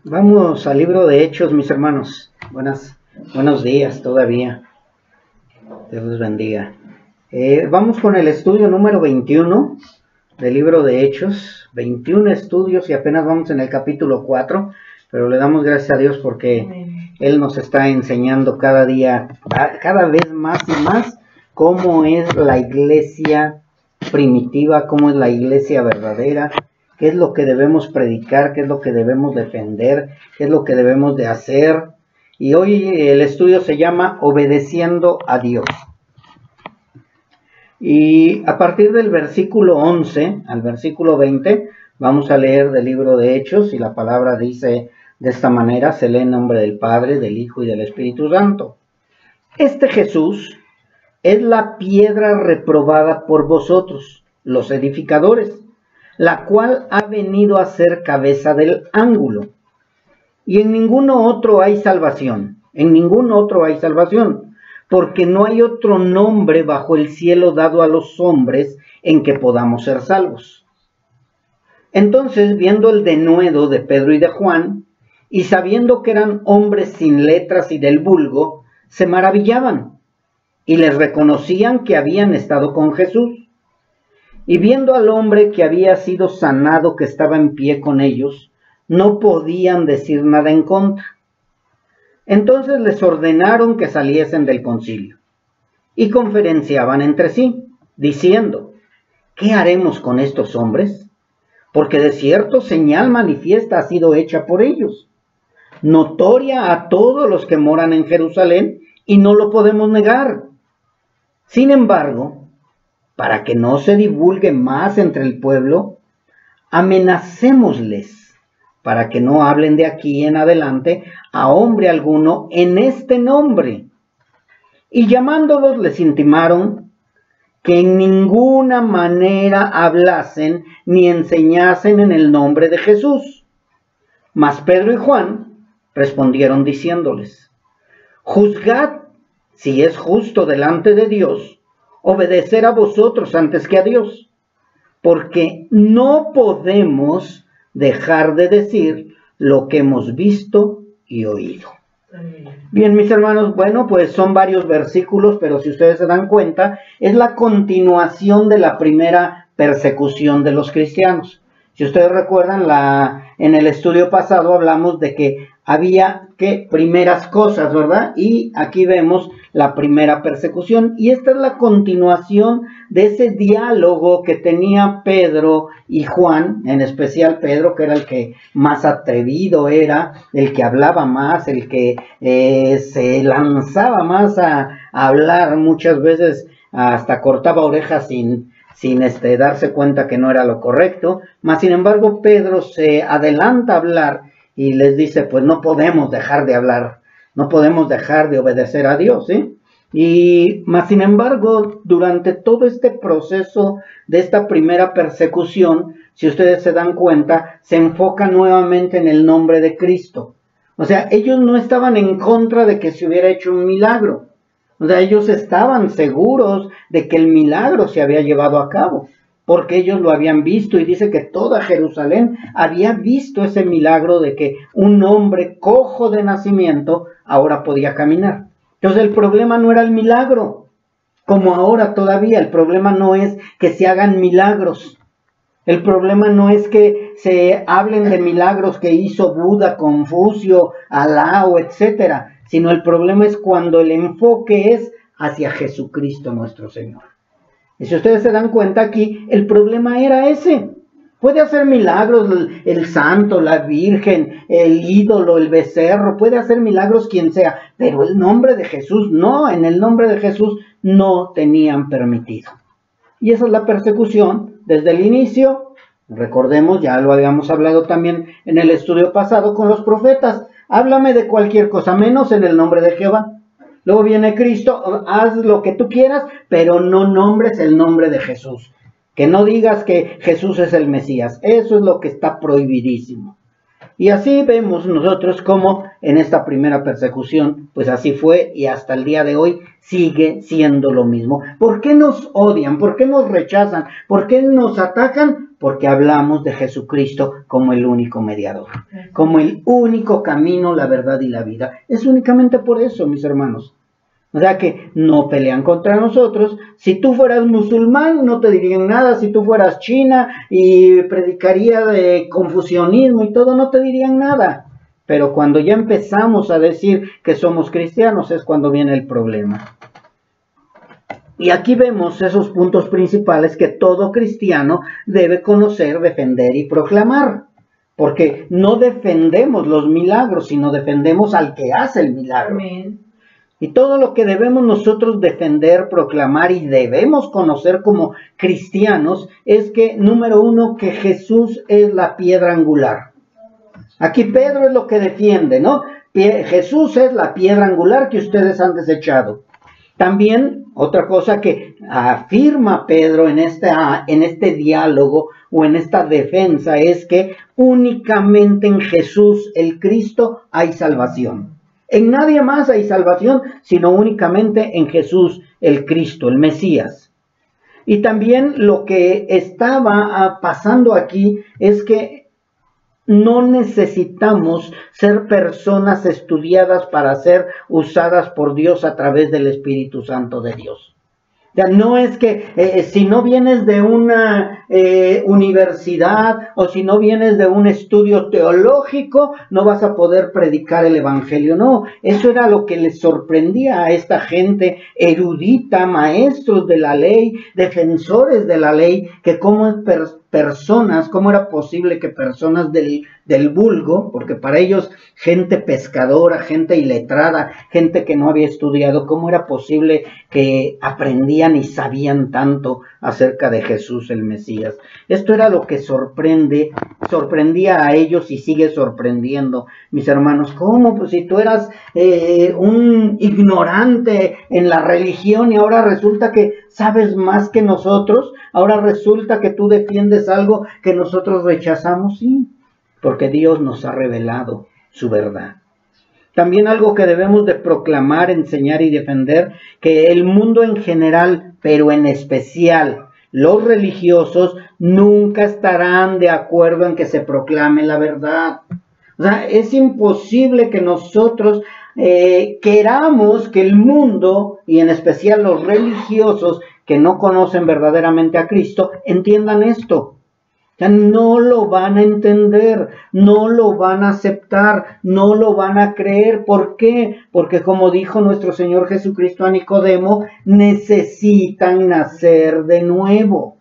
Vamos al libro de Hechos, mis hermanos. Buenos días todavía. Dios los bendiga. Vamos con el estudio número 21 del libro de Hechos. 21 estudios y apenas vamos en el capítulo 4, pero le damos gracias a Dios porque Él nos está enseñando cada día, cada vez más y más, cómo es la iglesia primitiva, cómo es la iglesia verdadera, qué es lo que debemos predicar, qué es lo que debemos defender, qué es lo que debemos de hacer. Y hoy el estudio se llama Obedeciendo a Dios. Y a partir del versículo 11 al versículo 20 vamos a leer del libro de Hechos, y la palabra dice de esta manera, se lee en nombre del Padre, del Hijo y del Espíritu Santo. Este Jesús es la piedra reprobada por vosotros, los edificadores, la cual ha venido a ser cabeza del ángulo. Y en ninguno otro hay salvación, porque no hay otro nombre bajo el cielo dado a los hombres en que podamos ser salvos. Entonces, viendo el denuedo de Pedro y de Juan, y sabiendo que eran hombres sin letras y del vulgo, se maravillaban, y les reconocían que habían estado con Jesús. Y viendo al hombre que había sido sanado, que estaba en pie con ellos, no podían decir nada en contra. Entonces les ordenaron que saliesen del concilio, y conferenciaban entre sí, diciendo, ¿qué haremos con estos hombres? Porque de cierto señal manifiesta ha sido hecha por ellos, notoria a todos los que moran en Jerusalén, y no lo podemos negar. Sin embargo, para que no se divulgue más entre el pueblo, amenacémosles, para que no hablen de aquí en adelante a hombre alguno en este nombre. Y llamándolos les intimaron que en ninguna manera hablasen ni enseñasen en el nombre de Jesús. Mas Pedro y Juan respondieron diciéndoles, juzgad si es justo delante de Dios obedecer a vosotros antes que a Dios, porque no podemos dejar de decir lo que hemos visto y oído. Bien, mis hermanos, bueno, pues son varios versículos, pero si ustedes se dan cuenta, es la continuación de la primera persecución de los cristianos. Si ustedes recuerdan, en el estudio pasado hablamos de que había primeras cosas, ¿verdad? Y aquí vemos la primera persecución. Y esta es la continuación de ese diálogo que tenía Pedro y Juan, en especial Pedro, que era el que más atrevido era, el que hablaba más, el que se lanzaba más a hablar, muchas veces hasta cortaba orejas sin darse cuenta que no era lo correcto. Mas sin embargo Pedro se adelanta a hablar y les dice, pues no podemos dejar de hablar, no podemos dejar de obedecer a Dios, ¿sí? Y más sin embargo, durante todo este proceso de esta primera persecución, si ustedes se dan cuenta, se enfoca nuevamente en el nombre de Cristo. O sea, ellos no estaban en contra de que se hubiera hecho un milagro. O sea, ellos estaban seguros de que el milagro se había llevado a cabo, porque ellos lo habían visto, y dice que toda Jerusalén había visto ese milagro de que un hombre cojo de nacimiento ahora podía caminar. Entonces el problema no era el milagro, como ahora todavía. El problema no es que se hagan milagros. El problema no es que se hablen de milagros que hizo Buda, Confucio, Alá, etcétera, sino el problema es cuando el enfoque es hacia Jesucristo nuestro Señor. Y si ustedes se dan cuenta aquí, el problema era ese. Puede hacer milagros el santo, la virgen, el ídolo, el becerro, puede hacer milagros quien sea, pero el nombre de Jesús no, en el nombre de Jesús no tenían permitido. Y esa es la persecución desde el inicio. Recordemos, ya lo habíamos hablado también en el estudio pasado con los profetas. Háblame de cualquier cosa, menos en el nombre de Jehová. Luego viene Cristo, haz lo que tú quieras, pero no nombres el nombre de Jesús. Que no digas que Jesús es el Mesías. Eso es lo que está prohibidísimo. Y así vemos nosotros cómo en esta primera persecución, pues así fue, y hasta el día de hoy sigue siendo lo mismo. ¿Por qué nos odian? ¿Por qué nos rechazan? ¿Por qué nos atacan? porque hablamos de Jesucristo como el único mediador, como el único camino, la verdad y la vida. Es únicamente por eso, mis hermanos. O sea que no pelean contra nosotros. Si tú fueras musulmán, no te dirían nada. Si tú fueras china y predicaría de confucianismo y todo, no te dirían nada. Pero cuando ya empezamos a decir que somos cristianos es cuando viene el problema. Y aquí vemos esos puntos principales que todo cristiano debe conocer, defender y proclamar. Porque no defendemos los milagros, sino defendemos al que hace el milagro. Amén. Y todo lo que debemos nosotros defender, proclamar y debemos conocer como cristianos es que, número uno, que Jesús es la piedra angular. Aquí Pedro es lo que defiende, ¿no? Jesús es la piedra angular que ustedes han desechado. También, otra cosa que afirma Pedro en este diálogo o en esta defensa es que únicamente en Jesús, el Cristo, hay salvación. En nadie más hay salvación, sino únicamente en Jesús, el Cristo, el Mesías. Y también lo que estaba pasando aquí es que no necesitamos ser personas estudiadas para ser usadas por Dios a través del Espíritu Santo de Dios. O sea, no es que si no vienes de una universidad o si no vienes de un estudio teológico, no vas a poder predicar el Evangelio. No, eso era lo que les sorprendía a esta gente erudita, maestros de la ley, defensores de la ley, que cómo era posible que personas del vulgo, porque para ellos gente pescadora, gente iletrada, gente que no había estudiado, cómo era posible que aprendían y sabían tanto acerca de Jesús el Mesías. Esto era lo que sorprendía a ellos y sigue sorprendiendo, mis hermanos. ¿Cómo? Pues si tú eras un ignorante en la religión y ahora resulta que sabes más que nosotros, ahora resulta que tú defiendes algo que nosotros rechazamos, sí, porque Dios nos ha revelado su verdad. También algo que debemos de proclamar, enseñar y defender, que el mundo en general, pero en especial los religiosos, nunca estarán de acuerdo en que se proclame la verdad. O sea, es imposible que nosotros queramos que el mundo, y en especial los religiosos que no conocen verdaderamente a Cristo, entiendan esto. O sea, no lo van a entender, no lo van a aceptar, no lo van a creer. ¿Por qué? Porque como dijo nuestro Señor Jesucristo a Nicodemo, necesitan nacer de nuevo.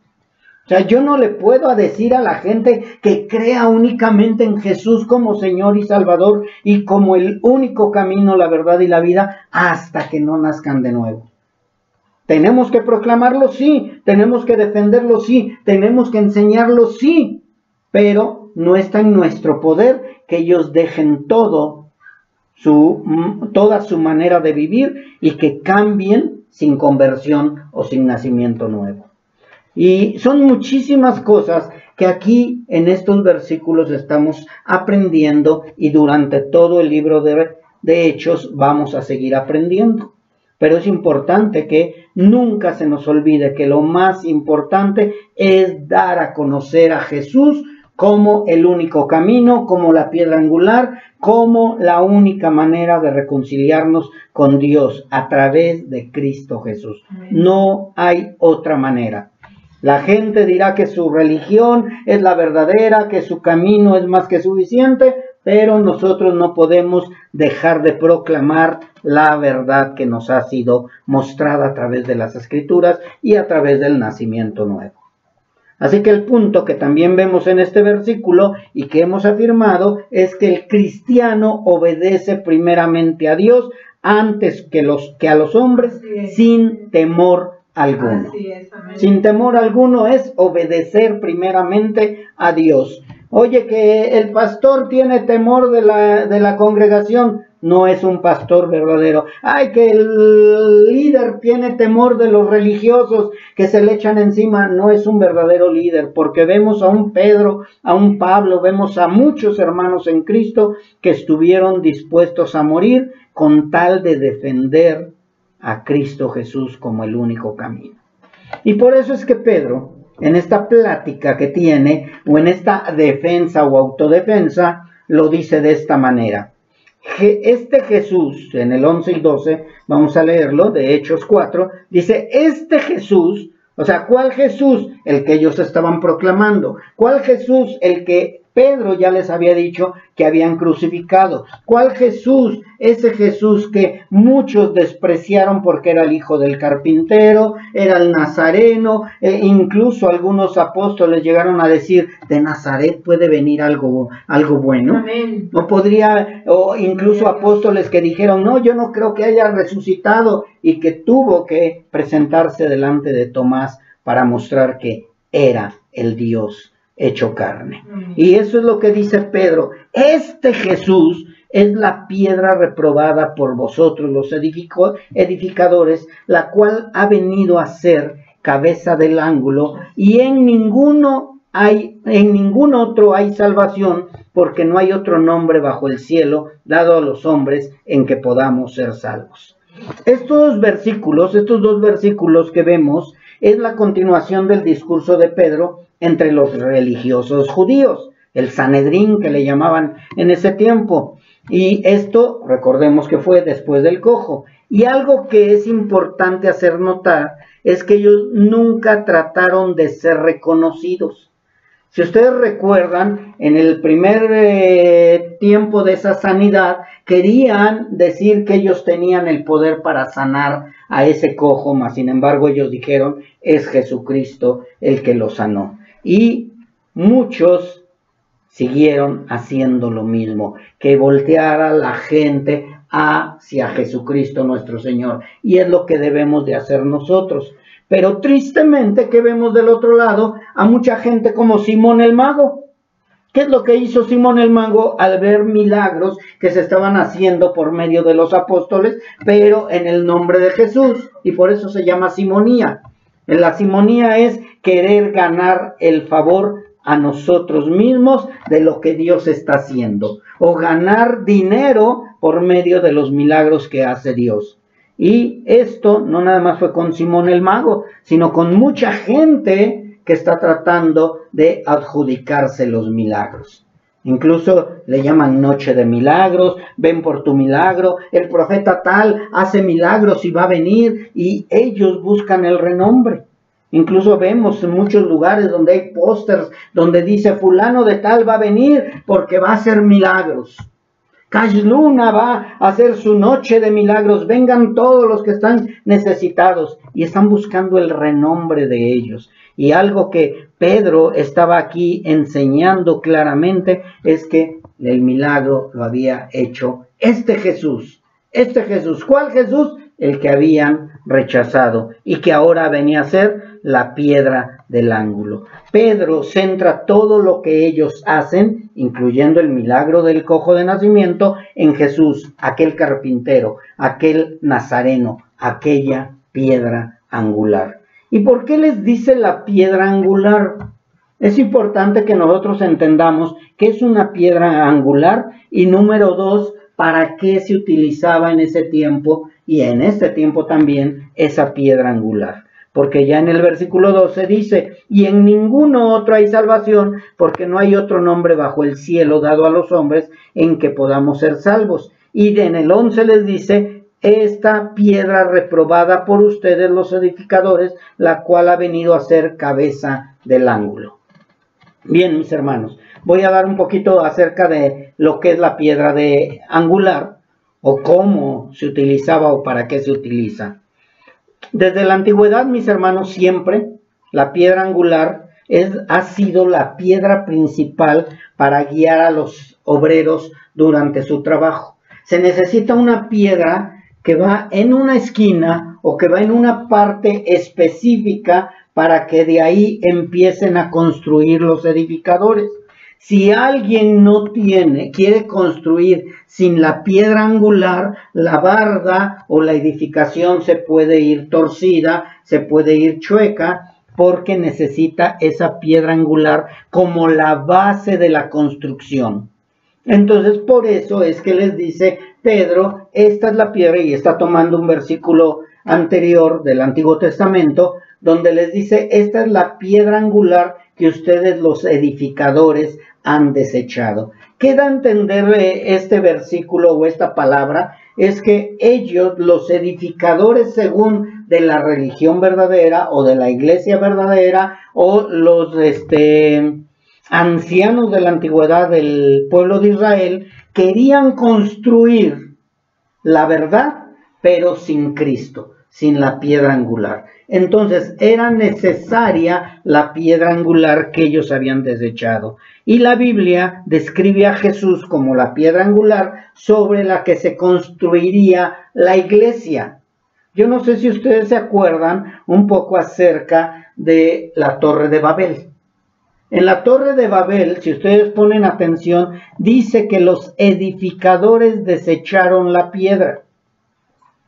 O sea, yo no le puedo decir a la gente que crea únicamente en Jesús como Señor y Salvador y como el único camino, la verdad y la vida, hasta que no nazcan de nuevo. Tenemos que proclamarlo, sí. Tenemos que defenderlo, sí. Tenemos que enseñarlo, sí. Pero no está en nuestro poder que ellos dejen toda su manera de vivir y que cambien sin conversión o sin nacimiento nuevo. Y son muchísimas cosas que aquí en estos versículos estamos aprendiendo y durante todo el libro de Hechos vamos a seguir aprendiendo. Pero es importante que nunca se nos olvide que lo más importante es dar a conocer a Jesús como el único camino, como la piedra angular, como la única manera de reconciliarnos con Dios a través de Cristo Jesús. No hay otra manera. La gente dirá que su religión es la verdadera, que su camino es más que suficiente, pero nosotros no podemos dejar de proclamar la verdad que nos ha sido mostrada a través de las Escrituras y a través del nacimiento nuevo. Así que el punto que también vemos en este versículo y que hemos afirmado es que el cristiano obedece primeramente a Dios antes que a los hombres sin temor alguno. Sin temor alguno es obedecer primeramente a Dios. Oye, que el pastor tiene temor de la congregación, no es un pastor verdadero. Ay, que el líder tiene temor de los religiosos que se le echan encima, no es un verdadero líder, porque vemos a un Pedro, a un Pablo, vemos a muchos hermanos en Cristo que estuvieron dispuestos a morir con tal de defender a Cristo Jesús como el único camino. Y por eso es que Pedro en esta plática que tiene, o en esta defensa o autodefensa, lo dice de esta manera. Este Jesús, en el 11 y 12, vamos a leerlo, de Hechos 4, dice, este Jesús, o sea, ¿cuál Jesús? El que ellos estaban proclamando. ¿Cuál Jesús? El que Pedro ya les había dicho que habían crucificado. ¿Cuál Jesús? Ese Jesús que muchos despreciaron porque era el hijo del carpintero, era el nazareno, incluso algunos apóstoles llegaron a decir, de Nazaret puede venir algo bueno. Amén. O incluso apóstoles que dijeron, no, yo no creo que haya resucitado, y que tuvo que presentarse delante de Tomás para mostrar que era el Dios hecho carne. Y eso es lo que dice Pedro. Este Jesús es la piedra reprobada por vosotros los edificadores, la cual ha venido a ser cabeza del ángulo, y en ningún otro hay salvación, porque no hay otro nombre bajo el cielo dado a los hombres en que podamos ser salvos. Estos dos versículos que vemos es la continuación del discurso de Pedro entre los religiosos judíos, el Sanedrín que le llamaban en ese tiempo. Y esto, recordemos que fue después del cojo. Y algo que es importante hacer notar es que ellos nunca trataron de ser reconocidos. Si ustedes recuerdan, en el primer tiempo de esa sanidad, querían decir que ellos tenían el poder para sanar a ese cojo, mas sin embargo ellos dijeron, es Jesucristo el que lo sanó. Y muchos siguieron haciendo lo mismo, que volteara la gente hacia Jesucristo nuestro Señor. Y es lo que debemos de hacer nosotros. Pero tristemente, que vemos del otro lado a mucha gente como Simón el Mago. ¿Qué es lo que hizo Simón el Mago al ver milagros que se estaban haciendo por medio de los apóstoles, pero en el nombre de Jesús? Y por eso se llama simonía. La simonía es querer ganar el favor a nosotros mismos de lo que Dios está haciendo, o ganar dinero por medio de los milagros que hace Dios. Y esto no nada más fue con Simón el Mago, sino con mucha gente que está tratando de adjudicarse los milagros. Incluso le llaman noche de milagros, ven por tu milagro, el profeta tal hace milagros y va a venir, y ellos buscan el renombre. Incluso vemos en muchos lugares donde hay pósters donde dice fulano de tal va a venir porque va a hacer milagros. Cash Luna va a hacer su noche de milagros, vengan todos los que están necesitados, y están buscando el renombre de ellos. Y algo que Pedro estaba aquí enseñando claramente es que el milagro lo había hecho este Jesús. ¿Cuál Jesús? El que habían rechazado y que ahora venía a ser la piedra del ángulo. Pedro centra todo lo que ellos hacen, incluyendo el milagro del cojo de nacimiento, en Jesús, aquel carpintero, aquel nazareno, aquella piedra angular. ¿Y por qué les dice la piedra angular? Es importante que nosotros entendamos qué es una piedra angular y número 2, para qué se utilizaba en ese tiempo y en este tiempo también esa piedra angular. Porque ya en el versículo 12 dice, y en ninguno otro hay salvación, porque no hay otro nombre bajo el cielo dado a los hombres en que podamos ser salvos. Y en el 11 les dice, esta piedra reprobada por ustedes los edificadores, la cual ha venido a ser cabeza del ángulo. Bien, mis hermanos, voy a dar un poquito acerca de lo que es la piedra de angular, o cómo se utilizaba o para qué se utiliza. Desde la antigüedad, mis hermanos, siempre la piedra angular ha sido la piedra principal para guiar a los obreros durante su trabajo. Se necesita una piedra que va en una esquina o que va en una parte específica para que de ahí empiecen a construir los edificadores. Si alguien quiere construir sin la piedra angular, la barda o la edificación se puede ir torcida, se puede ir chueca, porque necesita esa piedra angular como la base de la construcción. Entonces, por eso es que les dice, Pedro, esta es la piedra, y está tomando un versículo anterior del Antiguo Testamento, donde les dice, esta es la piedra angular que ustedes los edificadores han desechado. ¿Qué da a entender este versículo o esta palabra? Es que ellos, los edificadores según de la religión verdadera o de la iglesia verdadera, o los ancianos de la antigüedad del pueblo de Israel, querían construir la verdad, pero sin Cristo, sin la piedra angular. Entonces era necesaria la piedra angular que ellos habían desechado. Y la Biblia describe a Jesús como la piedra angular sobre la que se construiría la iglesia. Yo no sé si ustedes se acuerdan un poco acerca de la Torre de Babel. En la Torre de Babel, si ustedes ponen atención, dice que los edificadores desecharon la piedra.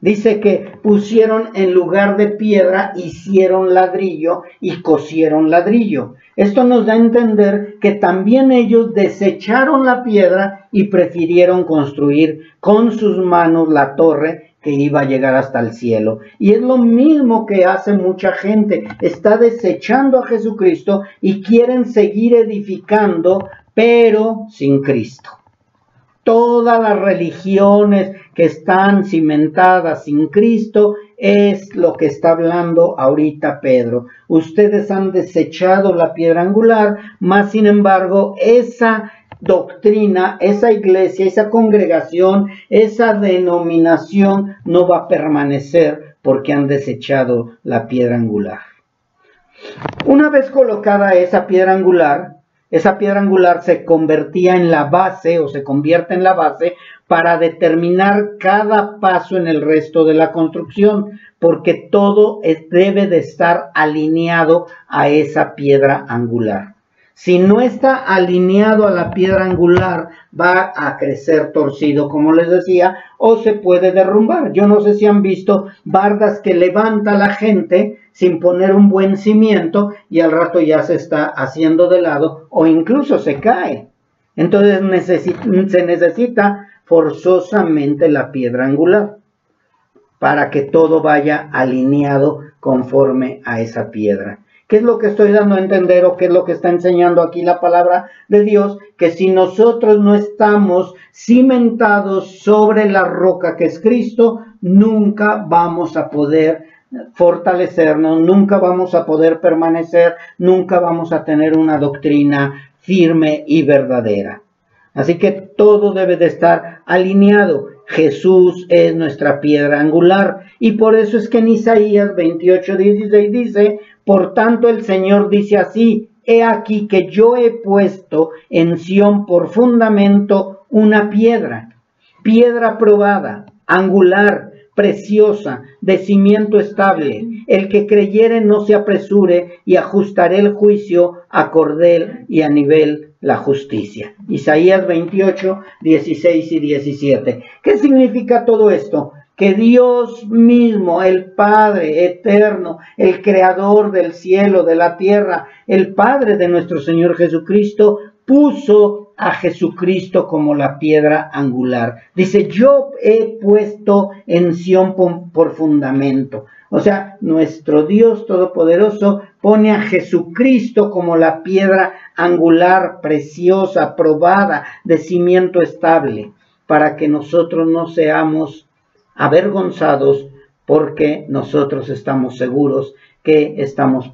Dice que pusieron en lugar de piedra, hicieron ladrillo y cosieron ladrillo. Esto nos da a entender que también ellos desecharon la piedra y prefirieron construir con sus manos la torre que iba a llegar hasta el cielo. Y es lo mismo que hace mucha gente. Está desechando a Jesucristo y quieren seguir edificando, pero sin Cristo. Todas las religiones que están cimentadas sin Cristo es lo que está hablando ahorita Pedro. Ustedes han desechado la piedra angular, mas sin embargo esa doctrina, esa iglesia, esa congregación, esa denominación no va a permanecer porque han desechado la piedra angular. Una vez colocada esa piedra angular se convertía en la base o se convierte en la base para determinar cada paso en el resto de la construcción, porque todo debe de estar alineado a esa piedra angular. Si no está alineado a la piedra angular, va a crecer torcido, como les decía, o se puede derrumbar. Yo no sé si han visto bardas que levanta la gente sin poner un buen cimiento y al rato ya se está haciendo de lado o incluso se cae. Entonces se necesita forzosamente la piedra angular para que todo vaya alineado conforme a esa piedra. ¿Qué es lo que estoy dando a entender o qué es lo que está enseñando aquí la palabra de Dios? Que si nosotros no estamos cimentados sobre la roca que es Cristo, nunca vamos a poder fortalecernos, nunca vamos a poder permanecer, nunca vamos a tener una doctrina firme y verdadera. Así que todo debe de estar alineado. Jesús es nuestra piedra angular y por eso es que en Isaías 28:16 dice: por tanto el Señor dice así, he aquí que yo he puesto en Sión por fundamento una piedra probada, angular, preciosa, de cimiento estable. El que creyere no se apresure y ajustaré el juicio a cordel y a nivel la justicia. Isaías 28:16 y 17. ¿Qué significa todo esto? Que Dios mismo, el Padre eterno, el creador del cielo, de la tierra, el Padre de nuestro Señor Jesucristo, puso a Jesucristo como la piedra angular. Dice, yo he puesto en Sión por fundamento. O sea, nuestro Dios Todopoderoso pone a Jesucristo como la piedra angular, preciosa, probada, de cimiento estable, para que nosotros no seamos avergonzados, porque nosotros estamos seguros que estamos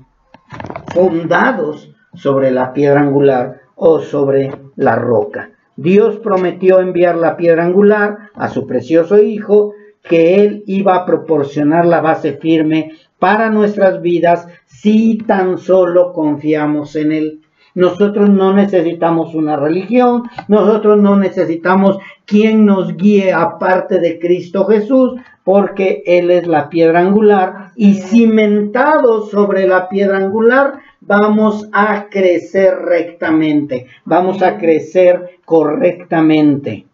fundados sobre la piedra angular o sobre la roca. Dios prometió enviar la piedra angular a su precioso Hijo, que Él iba a proporcionar la base firme para nuestras vidas si tan solo confiamos en Él. Nosotros no necesitamos una religión, nosotros no necesitamos quien nos guíe aparte de Cristo Jesús, porque Él es la piedra angular y cimentados sobre la piedra angular vamos a crecer rectamente, vamos a crecer correctamente.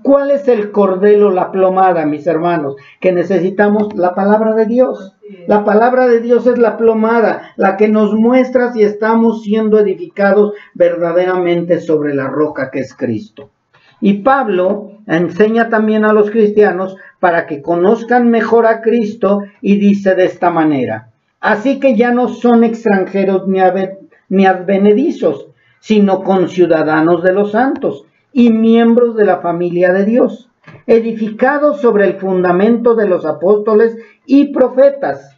¿Cuál es el cordel o la plomada, mis hermanos? Que necesitamos la palabra de Dios. La palabra de Dios es la plomada, la que nos muestra si estamos siendo edificados verdaderamente sobre la roca que es Cristo. Y Pablo enseña también a los cristianos para que conozcan mejor a Cristo y dice de esta manera: así que ya no son extranjeros ni advenedizos, sino conciudadanos de los santos y miembros de la familia de Dios, edificados sobre el fundamento de los apóstoles y profetas.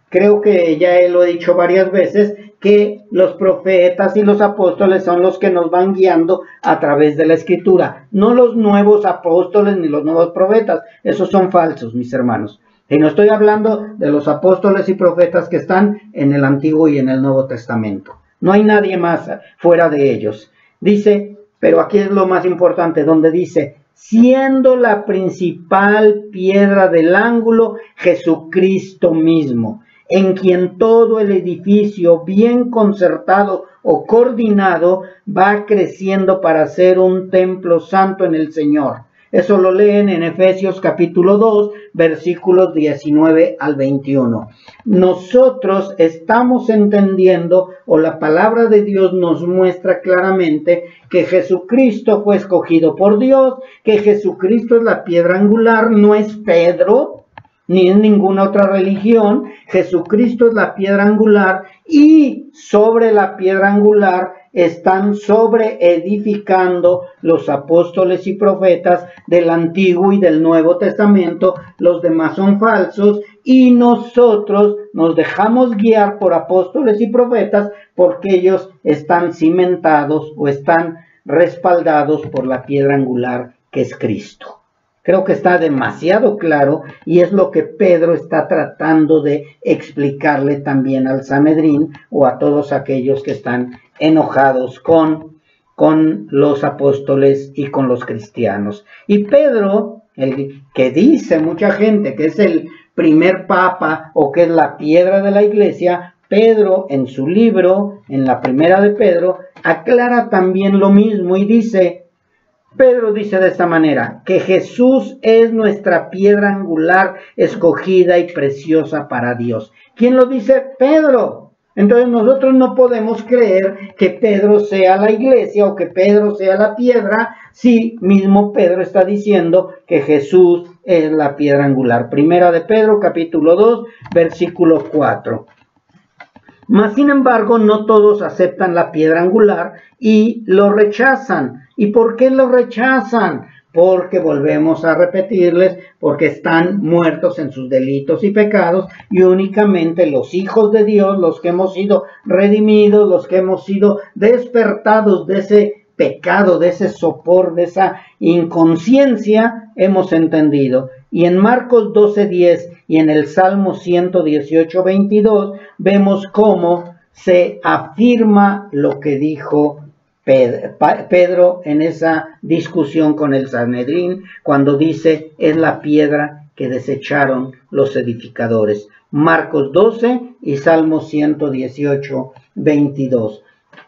Creo que ya lo he dicho varias veces, que los profetas y los apóstoles son los que nos van guiando a través de la Escritura, no los nuevos apóstoles ni los nuevos profetas. Esos son falsos, mis hermanos. Y no estoy hablando de los apóstoles y profetas que están en el Antiguo y en el Nuevo Testamento. No hay nadie más fuera de ellos. Dice, pero aquí es lo más importante, donde dice: siendo la principal piedra del ángulo Jesucristo mismo, en quien todo el edificio bien concertado o coordinado va creciendo para ser un templo santo en el Señor. Eso lo leen en Efesios capítulo 2, versículos 19 al 21. Nosotros estamos entendiendo, o la palabra de Dios nos muestra claramente, que Jesucristo fue escogido por Dios, que Jesucristo es la piedra angular, no es Pedro, ni en ninguna otra religión. Jesucristo es la piedra angular, y sobre la piedra angular están sobreedificando los apóstoles y profetas del Antiguo y del Nuevo Testamento. Los demás son falsos, y nosotros nos dejamos guiar por apóstoles y profetas porque ellos están cimentados o están respaldados por la piedra angular, que es Cristo. Creo que está demasiado claro, y es lo que Pedro está tratando de explicarle también al Sanedrín o a todos aquellos que están enojados con los apóstoles y con los cristianos. Y Pedro, el que dice mucha gente que es el primer papa o que es la piedra de la iglesia, Pedro en su libro, en la primera de Pedro, aclara también lo mismo y dice... Pedro dice de esta manera, que Jesús es nuestra piedra angular, escogida y preciosa para Dios. ¿Quién lo dice? Pedro. Entonces nosotros no podemos creer que Pedro sea la iglesia o que Pedro sea la piedra, si mismo Pedro está diciendo que Jesús es la piedra angular. Primera de Pedro, capítulo 2, versículo 4. Mas, sin embargo, no todos aceptan la piedra angular y lo rechazan. ¿Y por qué lo rechazan? Porque, volvemos a repetirles, porque están muertos en sus delitos y pecados, y únicamente los hijos de Dios, los que hemos sido redimidos, los que hemos sido despertados de ese pecado, de ese sopor, de esa inconsciencia, hemos entendido. Y en Marcos 12:10 y en el Salmo 118:22 vemos cómo se afirma lo que dijo Pedro en esa discusión con el Sanedrín, cuando dice: es la piedra que desecharon los edificadores. Marcos 12 y Salmo 118:22.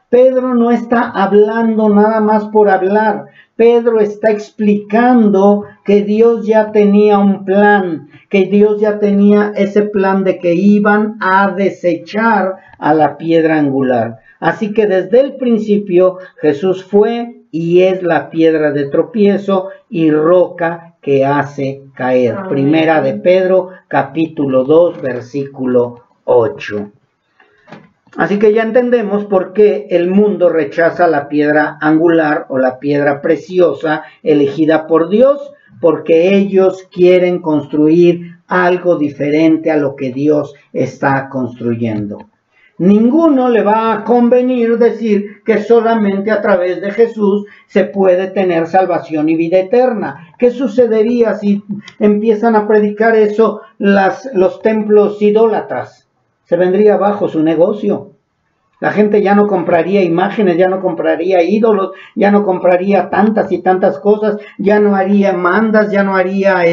Pedro no está hablando nada más por hablar. Pedro está explicando que Dios ya tenía un plan, que Dios ya tenía ese plan de que iban a desechar a la piedra angular. Así que desde el principio Jesús fue y es la piedra de tropiezo y roca que hace caer. Amén. Primera de Pedro, capítulo 2, versículo 8. Así que ya entendemos por qué el mundo rechaza la piedra angular o la piedra preciosa elegida por Dios, porque ellos quieren construir algo diferente a lo que Dios está construyendo. Ninguno le va a convenir decir que solamente a través de Jesús se puede tener salvación y vida eterna. ¿Qué sucedería si empiezan a predicar eso los templos idólatras? Se vendría abajo su negocio. La gente ya no compraría imágenes, ya no compraría ídolos, ya no compraría tantas y tantas cosas, ya no haría mandas, ya no haría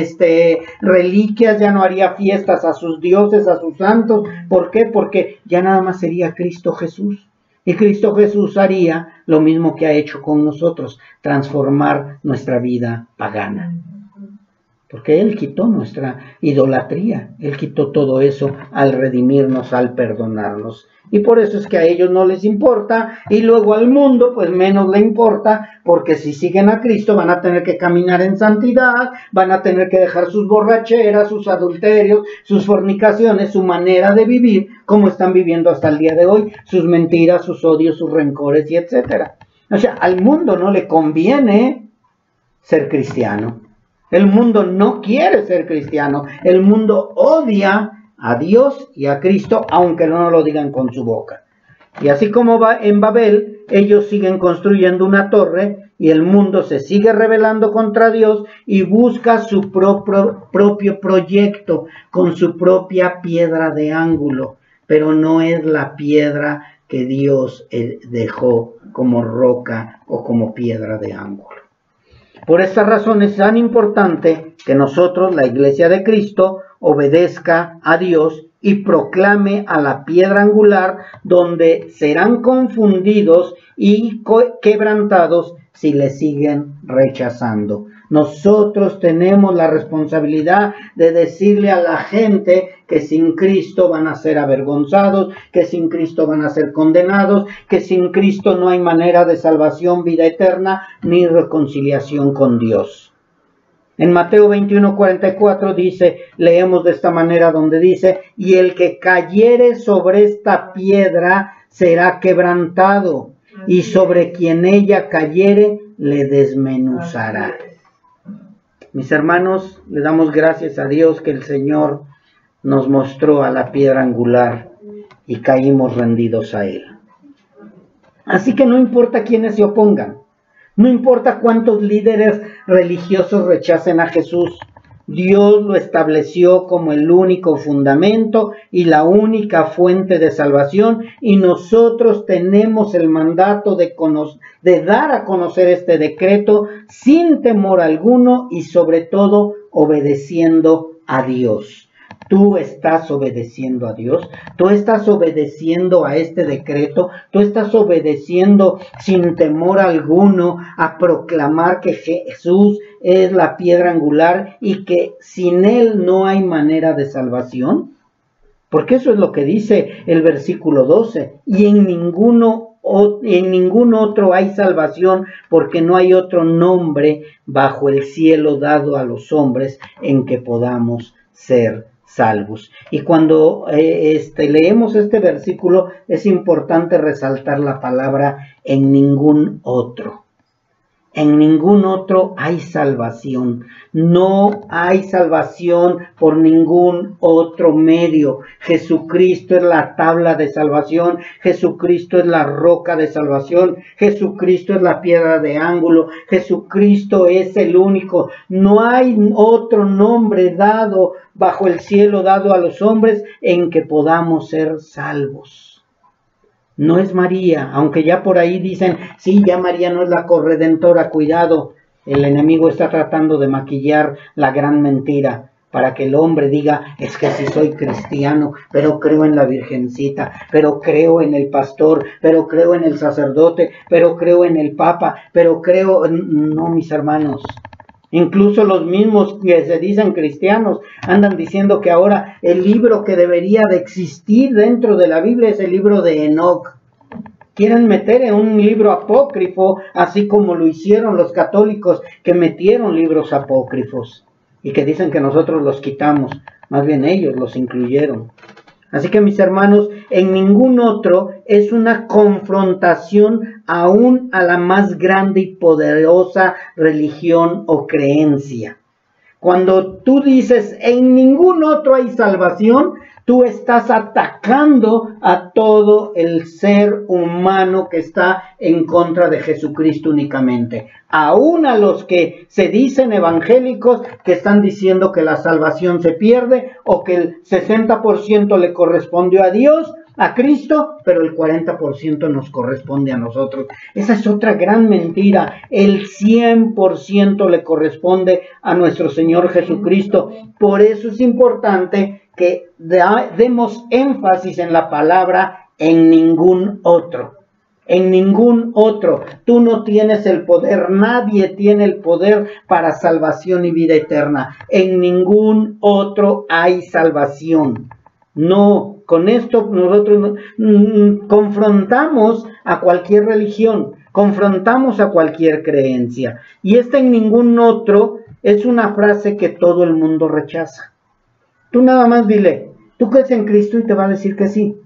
reliquias, ya no haría fiestas a sus dioses, a sus santos. ¿Por qué? Porque ya nada más sería Cristo Jesús. Y Cristo Jesús haría lo mismo que ha hecho con nosotros, transformar nuestra vida pagana. porque Él quitó nuestra idolatría, Él quitó todo eso al redimirnos, al perdonarnos. Y por eso es que a ellos no les importa, y luego al mundo pues menos le importa, porque si siguen a Cristo van a tener que caminar en santidad, van a tener que dejar sus borracheras, sus adulterios, sus fornicaciones, su manera de vivir, como están viviendo hasta el día de hoy, sus mentiras, sus odios, sus rencores y etcétera. O sea, al mundo no le conviene ser cristiano. El mundo no quiere ser cristiano. El mundo odia a Dios y a Cristo, aunque no lo digan con su boca. Y así como va en Babel, ellos siguen construyendo una torre y el mundo se sigue rebelando contra Dios y busca su propio proyecto con su propia piedra de ángulo. Pero no es la piedra que Dios dejó como roca o como piedra de ángulo. Por esta razón es tan importante que nosotros, la Iglesia de Cristo, obedezca a Dios y proclame a la piedra angular, donde serán confundidos y quebrantados si le siguen rechazando. Nosotros tenemos la responsabilidad de decirle a la gente que sin Cristo van a ser avergonzados, que sin Cristo van a ser condenados, que sin Cristo no hay manera de salvación, vida eterna, ni reconciliación con Dios. En Mateo 21:44 dice, leemos de esta manera donde dice, y el que cayere sobre esta piedra será quebrantado, y sobre quien ella cayere le desmenuzará. Mis hermanos, le damos gracias a Dios que el Señor nos mostró a la piedra angular y caímos rendidos a Él. Así que no importa quiénes se opongan, no importa cuántos líderes religiosos rechacen a Jesús, Dios lo estableció como el único fundamento y la única fuente de salvación, y nosotros tenemos el mandato de dar a conocer este decreto sin temor alguno y sobre todo obedeciendo a Dios. Tú estás obedeciendo a Dios, tú estás obedeciendo a este decreto, tú estás obedeciendo sin temor alguno a proclamar que Jesús es la piedra angular y que sin Él no hay manera de salvación. Porque eso es lo que dice el versículo 12. Y en ningún otro hay salvación, porque no hay otro nombre bajo el cielo dado a los hombres en que podamos ser salvos. Y cuando leemos este versículo es importante resaltar la palabra en ningún otro. En ningún otro hay salvación. No hay salvación por ningún otro medio. Jesucristo es la tabla de salvación. Jesucristo es la roca de salvación. Jesucristo es la piedra de ángulo. Jesucristo es el único. No hay otro nombre dado bajo el cielo, dado a los hombres, en que podamos ser salvos. No es María, aunque ya por ahí dicen, sí, ya María no es la corredentora, cuidado, el enemigo está tratando de maquillar la gran mentira para que el hombre diga, es que sí soy cristiano, pero creo en la Virgencita, pero creo en el pastor, pero creo en el sacerdote, pero creo en el Papa, pero creo, no, mis hermanos. Incluso los mismos que se dicen cristianos andan diciendo que ahora el libro que debería de existir dentro de la Biblia es el libro de Enoc. Quieren meter en un libro apócrifo, así como lo hicieron los católicos que metieron libros apócrifos y que dicen que nosotros los quitamos. Más bien ellos los incluyeron. Así que, mis hermanos, en ningún otro es una confrontación aún a la más grande y poderosa religión o creencia. Cuando tú dices, en ningún otro hay salvación, tú estás atacando a todo el ser humano que está en contra de Jesucristo únicamente. Aún a los que se dicen evangélicos, que están diciendo que la salvación se pierde o que el 60% le correspondió a Dios, a Cristo, pero el 40% nos corresponde a nosotros. Esa es otra gran mentira. El 100% le corresponde a nuestro Señor Jesucristo. Por eso es importante que demos énfasis en la palabra en ningún otro. En ningún otro. Tú no tienes el poder, nadie tiene el poder para salvación y vida eterna. En ningún otro hay salvación. No, con esto nosotros confrontamos a cualquier religión, confrontamos a cualquier creencia. Y en ningún otro es una frase que todo el mundo rechaza. Tú nada más dile, ¿tú crees en Cristo? Y te va a decir que sí.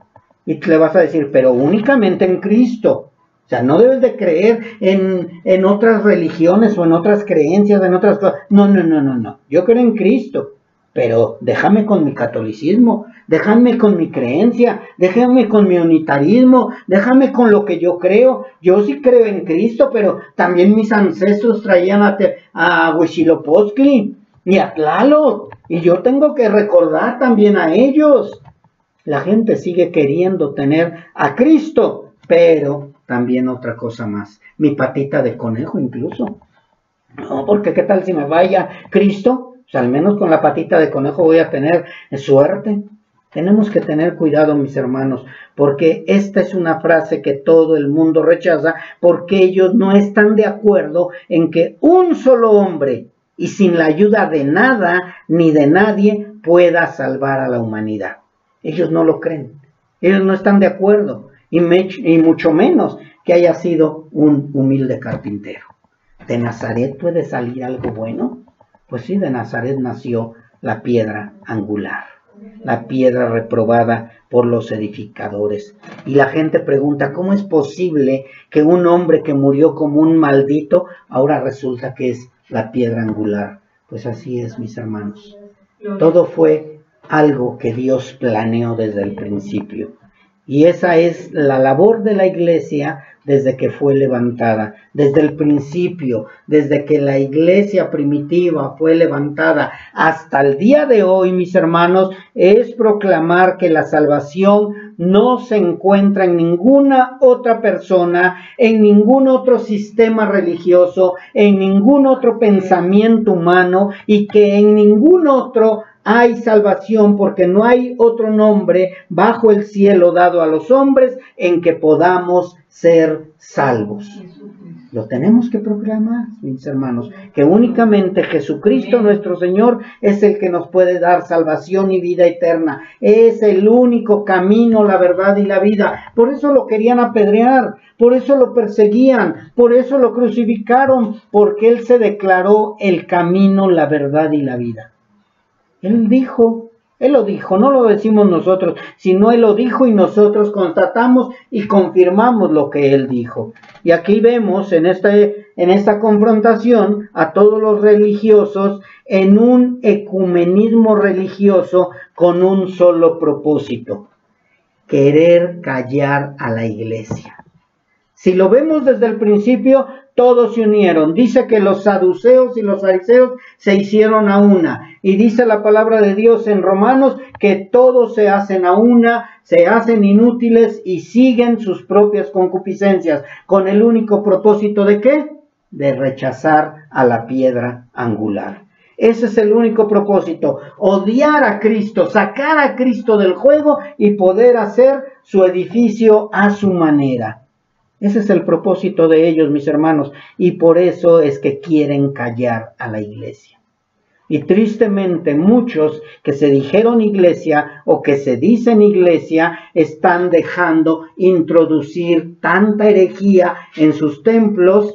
Y le vas a decir, pero únicamente en Cristo. O sea, no debes de creer en otras religiones o en otras creencias, en otras cosas. No, no, no, no, no. Yo creo en Cristo, pero déjame con mi catolicismo, déjame con mi creencia, déjame con mi unitarismo, déjame con lo que yo creo. Yo sí creo en Cristo, pero también mis ancestros traían a Huitzilopochtli y a Tlaloc, y yo tengo que recordar también a ellos. La gente sigue queriendo tener a Cristo, pero también otra cosa más, mi patita de conejo incluso. No, porque qué tal si me vaya Cristo, o sea, al menos con la patita de conejo voy a tener suerte. Tenemos que tener cuidado, mis hermanos, porque esta es una frase que todo el mundo rechaza, porque ellos no están de acuerdo en que un solo hombre, y sin la ayuda de nada ni de nadie, pueda salvar a la humanidad. Ellos no lo creen, ellos no están de acuerdo, y mucho menos que haya sido un humilde carpintero. ¿De Nazaret puede salir algo bueno? Pues sí, de Nazaret nació la piedra angular, la piedra reprobada por los edificadores. Y la gente pregunta, ¿cómo es posible que un hombre que murió como un maldito, ahora resulta que es la piedra angular? Pues así es, mis hermanos. Todo fue algo que Dios planeó desde el principio. Y esa es la labor de la iglesia desde que fue levantada, desde el principio, desde que la iglesia primitiva fue levantada hasta el día de hoy, mis hermanos, es proclamar que la salvación no se encuentra en ninguna otra persona, en ningún otro sistema religioso, en ningún otro pensamiento humano, y que en ningún otro hay salvación, porque no hay otro nombre bajo el cielo dado a los hombres en que podamos ser salvos. Lo tenemos que proclamar, mis hermanos, que únicamente Jesucristo nuestro Señor es el que nos puede dar salvación y vida eterna. Es el único camino, la verdad y la vida. Por eso lo querían apedrear, por eso lo perseguían, por eso lo crucificaron, porque Él se declaró el camino, la verdad y la vida. Él dijo, Él lo dijo, no lo decimos nosotros, sino Él lo dijo y nosotros constatamos y confirmamos lo que Él dijo. Y aquí vemos en esta confrontación a todos los religiosos en un ecumenismo religioso con un solo propósito: querer callar a la iglesia. Si lo vemos desde el principio, todos se unieron. Dice que los saduceos y los fariseos se hicieron a una. Y dice la palabra de Dios en Romanos que todos se hacen a una, se hacen inútiles y siguen sus propias concupiscencias. ¿Con el único propósito de qué? De rechazar a la piedra angular. Ese es el único propósito: odiar a Cristo, sacar a Cristo del juego y poder hacer su edificio a su manera. Ese es el propósito de ellos, mis hermanos, y por eso es que quieren callar a la iglesia. Y tristemente muchos que se dijeron iglesia o que se dicen iglesia están dejando introducir tanta herejía en sus templos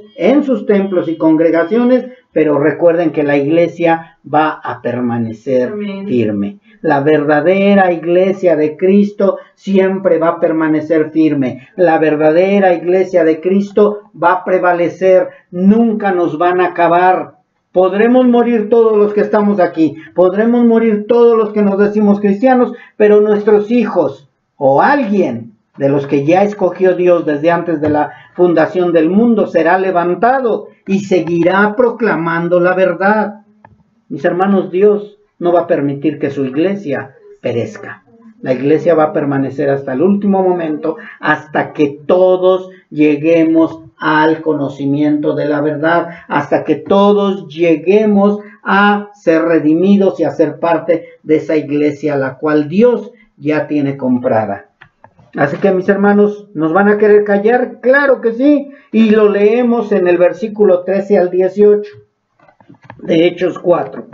y congregaciones, pero recuerden que la iglesia va a permanecer firme. La verdadera iglesia de Cristo siempre va a permanecer firme. La verdadera iglesia de Cristo va a prevalecer. Nunca nos van a acabar. Podremos morir todos los que estamos aquí. Podremos morir todos los que nos decimos cristianos, pero nuestros hijos o alguien de los que ya escogió Dios desde antes de la fundación del mundo será levantado y seguirá proclamando la verdad. Mis hermanos, Dios no va a permitir que su iglesia perezca. La iglesia va a permanecer hasta el último momento, hasta que todos lleguemos al conocimiento de la verdad, hasta que todos lleguemos a ser redimidos y a ser parte de esa iglesia, la cual Dios ya tiene comprada. Así que, mis hermanos, ¿nos van a querer callar? Claro que sí. Y lo leemos en el versículo 13 al 18 de Hechos 4.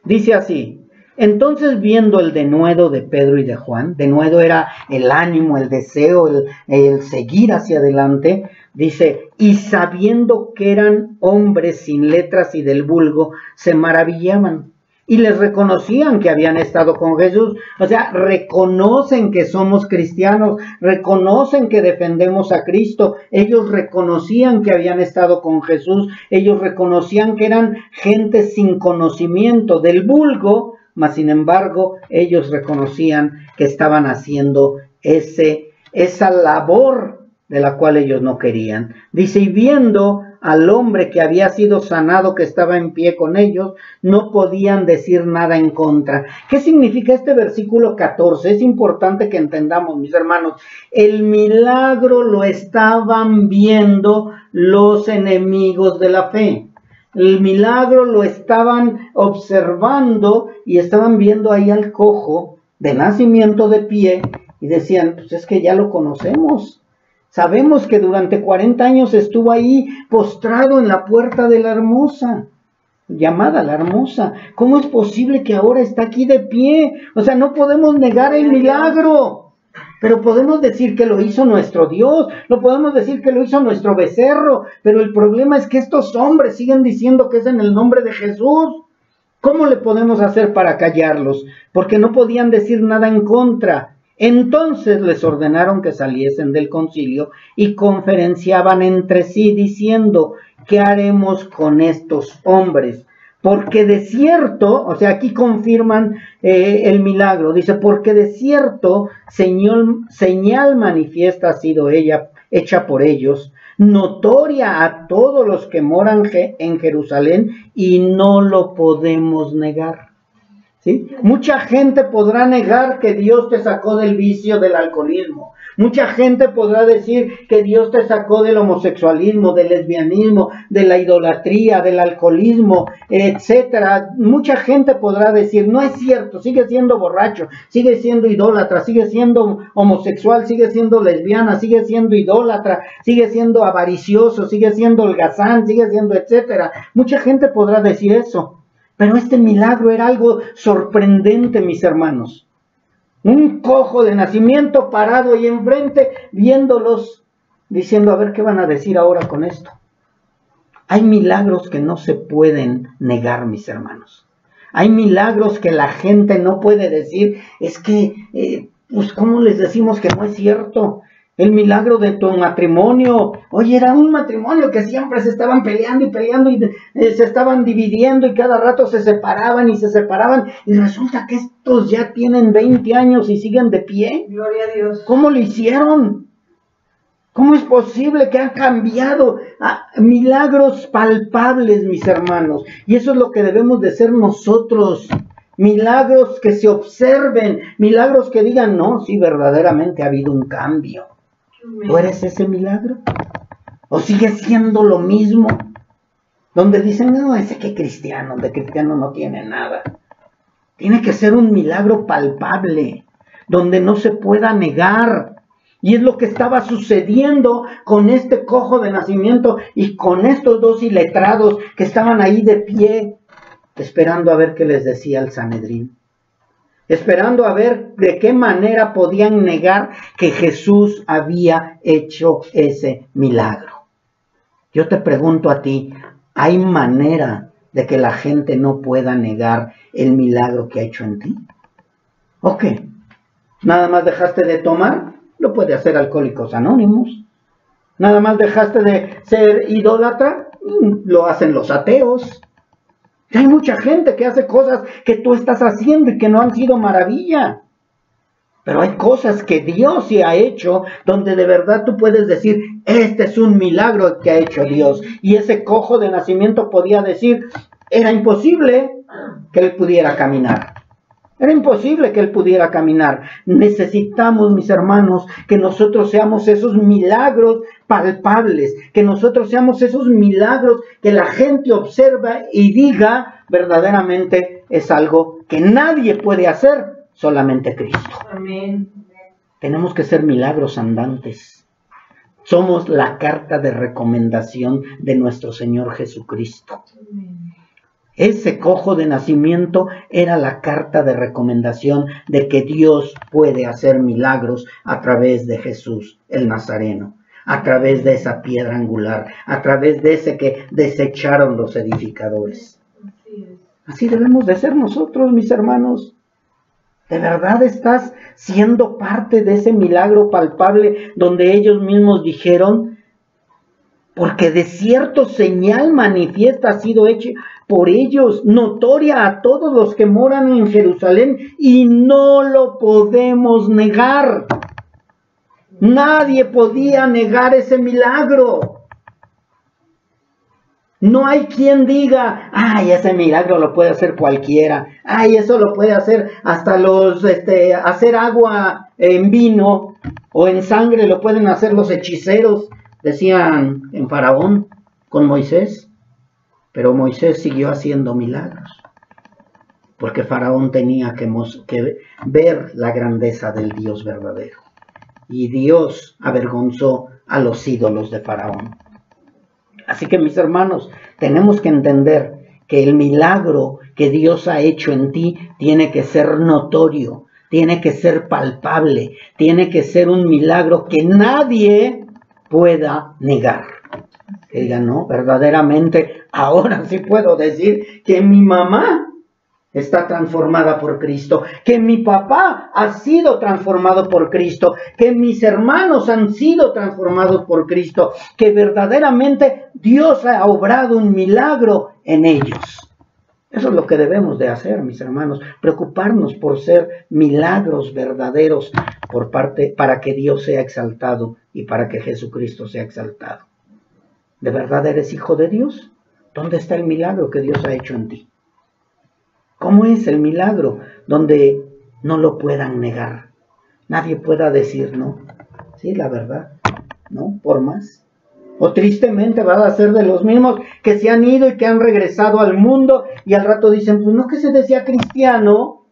Dice así: entonces, viendo el denuedo de Pedro y de Juan, denuedo era el ánimo, el deseo, el seguir hacia adelante, dice, y sabiendo que eran hombres sin letras y del vulgo, se maravillaban. Y les reconocían que habían estado con Jesús. O sea, reconocen que somos cristianos, reconocen que defendemos a Cristo. Ellos reconocían que habían estado con Jesús. Ellos reconocían que eran gente sin conocimiento del vulgo, mas sin embargo, ellos reconocían que estaban haciendo esa labor de la cual ellos no querían. Dice, y viendo al hombre que había sido sanado, que estaba en pie con ellos, no podían decir nada en contra. ¿Qué significa este versículo 14? Es importante que entendamos, mis hermanos. El milagro lo estaban viendo los enemigos de la fe. El milagro lo estaban observando y estaban viendo ahí al cojo de nacimiento de pie y decían, pues es que ya lo conocemos. Sabemos que durante 40 años estuvo ahí postrado en la puerta de la Hermosa, llamada la Hermosa. ¿Cómo es posible que ahora está aquí de pie? O sea, no podemos negar el milagro, pero podemos decir que lo hizo nuestro Dios, no podemos decir que lo hizo nuestro becerro, pero el problema es que estos hombres siguen diciendo que es en el nombre de Jesús. ¿Cómo le podemos hacer para callarlos? Porque no podían decir nada en contra. Entonces les ordenaron que saliesen del concilio y conferenciaban entre sí diciendo, ¿qué haremos con estos hombres? Porque de cierto, o sea, aquí confirman el milagro, dice, porque de cierto señal manifiesta ha sido hecha por ellos, notoria a todos los que moran en Jerusalén, y no lo podemos negar. ¿Sí? Mucha gente podrá negar que Dios te sacó del vicio del alcoholismo. Mucha gente podrá decir que Dios te sacó del homosexualismo, del lesbianismo, de la idolatría, del alcoholismo, etcétera. Mucha gente podrá decir, no es cierto, sigue siendo borracho, sigue siendo idólatra, sigue siendo homosexual, sigue siendo lesbiana, sigue siendo idólatra, sigue siendo avaricioso, sigue siendo holgazán, sigue siendo etcétera. Mucha gente podrá decir eso. Pero este milagro era algo sorprendente, mis hermanos. Un cojo de nacimiento parado ahí enfrente, viéndolos, diciendo, a ver qué van a decir ahora con esto. Hay milagros que no se pueden negar, mis hermanos. Hay milagros que la gente no puede decir, es que, pues, ¿cómo les decimos que no es cierto? El milagro de tu matrimonio. Oye, era un matrimonio que siempre se estaban peleando y peleando y se estaban dividiendo y cada rato se separaban y se separaban. Y resulta que estos ya tienen 20 años y siguen de pie. Gloria a Dios. ¿Cómo lo hicieron? ¿Cómo es posible que han cambiado? Milagros palpables, mis hermanos. Y eso es lo que debemos de ser nosotros. Milagros que se observen. Milagros que digan, no, sí, verdaderamente ha habido un cambio. ¿Tú eres ese milagro? ¿O sigue siendo lo mismo? Donde dicen, no, ese que cristiano, de cristiano no tiene nada. Tiene que ser un milagro palpable, donde no se pueda negar. Y es lo que estaba sucediendo con este cojo de nacimiento y con estos dos iletrados que estaban ahí de pie, esperando a ver qué les decía el Sanedrín. Esperando a ver de qué manera podían negar que Jesús había hecho ese milagro. Yo te pregunto a ti, ¿hay manera de que la gente no pueda negar el milagro que ha hecho en ti? Ok, nada más dejaste de tomar, lo puede hacer Alcohólicos Anónimos. Nada más dejaste de ser idólatra, lo hacen los ateos. Hay mucha gente que hace cosas que tú estás haciendo y que no han sido maravilla. Pero hay cosas que Dios sí ha hecho, donde de verdad tú puedes decir, este es un milagro que ha hecho Dios. Y ese cojo de nacimiento podía decir, era imposible que él pudiera caminar. Era imposible que él pudiera caminar. Necesitamos, mis hermanos, que nosotros seamos esos milagros palpables, que nosotros seamos esos milagros que la gente observa y diga, verdaderamente es algo que nadie puede hacer, solamente Cristo. Amén. Tenemos que ser milagros andantes. Somos la carta de recomendación de nuestro Señor Jesucristo. Ese cojo de nacimiento era la carta de recomendación de que Dios puede hacer milagros a través de Jesús, el Nazareno, a través de esa piedra angular, a través de ese que desecharon los edificadores. Así debemos de ser nosotros, mis hermanos. ¿De verdad estás siendo parte de ese milagro palpable donde ellos mismos dijeron? Porque de cierto señal manifiesta ha sido hecha por ellos, notoria a todos los que moran en Jerusalén, y no lo podemos negar. Nadie podía negar ese milagro. No hay quien diga, ay, ese milagro lo puede hacer cualquiera. Ay, eso lo puede hacer hasta hacer agua en vino o en sangre lo pueden hacer los hechiceros, decían en Faraón con Moisés. Pero Moisés siguió haciendo milagros, porque Faraón tenía que ver la grandeza del Dios verdadero. Y Dios avergonzó a los ídolos de Faraón. Así que, mis hermanos, tenemos que entender que el milagro que Dios ha hecho en ti tiene que ser notorio, tiene que ser palpable, tiene que ser un milagro que nadie pueda negar. Que digan, no, verdaderamente, ahora sí puedo decir que mi mamá está transformada por Cristo, que mi papá ha sido transformado por Cristo, que mis hermanos han sido transformados por Cristo, que verdaderamente Dios ha obrado un milagro en ellos. Eso es lo que debemos de hacer, mis hermanos, preocuparnos por ser milagros verdaderos para que Dios sea exaltado y para que Jesucristo sea exaltado. ¿De verdad eres hijo de Dios? ¿Dónde está el milagro que Dios ha hecho en ti? ¿Cómo es el milagro donde no lo puedan negar? Nadie pueda decir no. Sí, la verdad, ¿no? Por más. O tristemente va a ser de los mismos que se han ido y que han regresado al mundo y al rato dicen, pues no que se decía cristiano.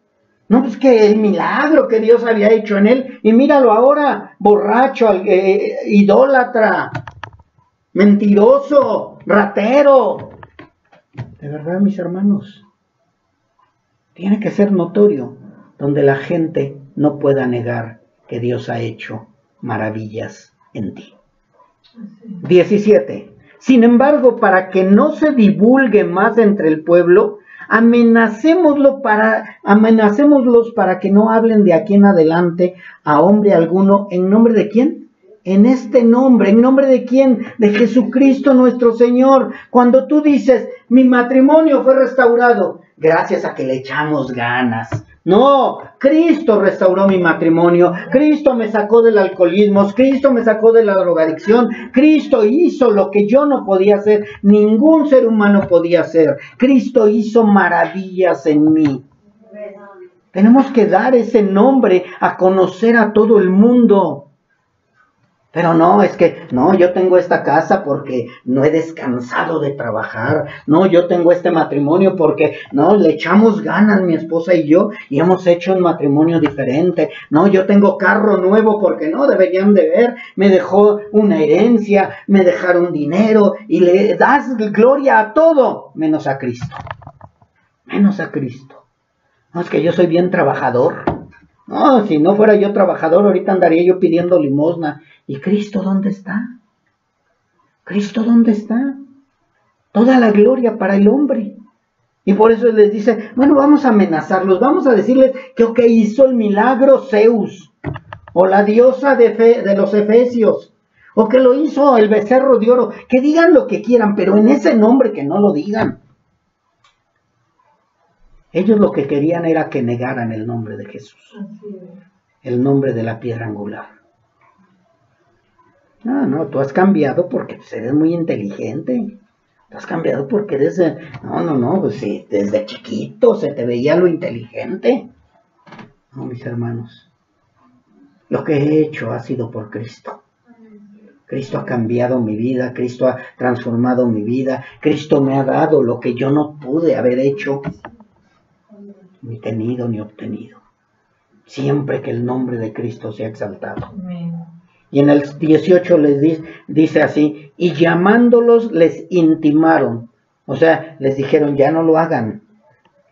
No, pues que el milagro que Dios había hecho en él. Y míralo ahora, borracho, idólatra, mentiroso, ratero. De verdad, mis hermanos, tiene que ser notorio, donde la gente no pueda negar que Dios ha hecho maravillas en ti. 17. Sin embargo, para que no se divulgue más entre el pueblo, amenacémoslos para que no hablen de aquí en adelante a hombre alguno. ¿En nombre de quién? En este nombre. ¿En nombre de quién? De Jesucristo nuestro Señor. Cuando tú dices, mi matrimonio fue restaurado gracias a que le echamos ganas. No, Cristo restauró mi matrimonio, Cristo me sacó del alcoholismo, Cristo me sacó de la drogadicción, Cristo hizo lo que yo no podía hacer, ningún ser humano podía hacer. Cristo hizo maravillas en mí. Tenemos que dar ese nombre a conocer a todo el mundo. Pero no, es que, no, yo tengo esta casa porque no he descansado de trabajar. No, yo tengo este matrimonio porque, no, le echamos ganas mi esposa y yo y hemos hecho un matrimonio diferente. No, yo tengo carro nuevo porque, no, deberían de ver, me dejó una herencia, me dejaron dinero y le das gloria a todo, menos a Cristo. Menos a Cristo. No, es que yo soy bien trabajador. No, si no fuera yo trabajador, ahorita andaría yo pidiendo limosna. ¿Y Cristo dónde está? ¿Cristo dónde está? Toda la gloria para el hombre. Y por eso les dice, bueno, vamos a amenazarlos, vamos a decirles que hizo el milagro Zeus, o la diosa de los efesios, o que lo hizo el becerro de oro. Que digan lo que quieran, pero en ese nombre que no lo digan. Ellos lo que querían era que negaran el nombre de Jesús, el nombre de la piedra angular. No, tú has cambiado porque eres muy inteligente. Tú has cambiado porque eres... No, pues sí, desde chiquito se te veía lo inteligente. No, mis hermanos, lo que he hecho ha sido por Cristo. Cristo ha cambiado mi vida, Cristo ha transformado mi vida, Cristo me ha dado lo que yo no pude haber hecho, ni tenido, ni obtenido. siempre que el nombre de Cristo sea exaltado. Y en el 18 les dice así, y llamándolos les intimaron, o sea, les dijeron, ya no lo hagan.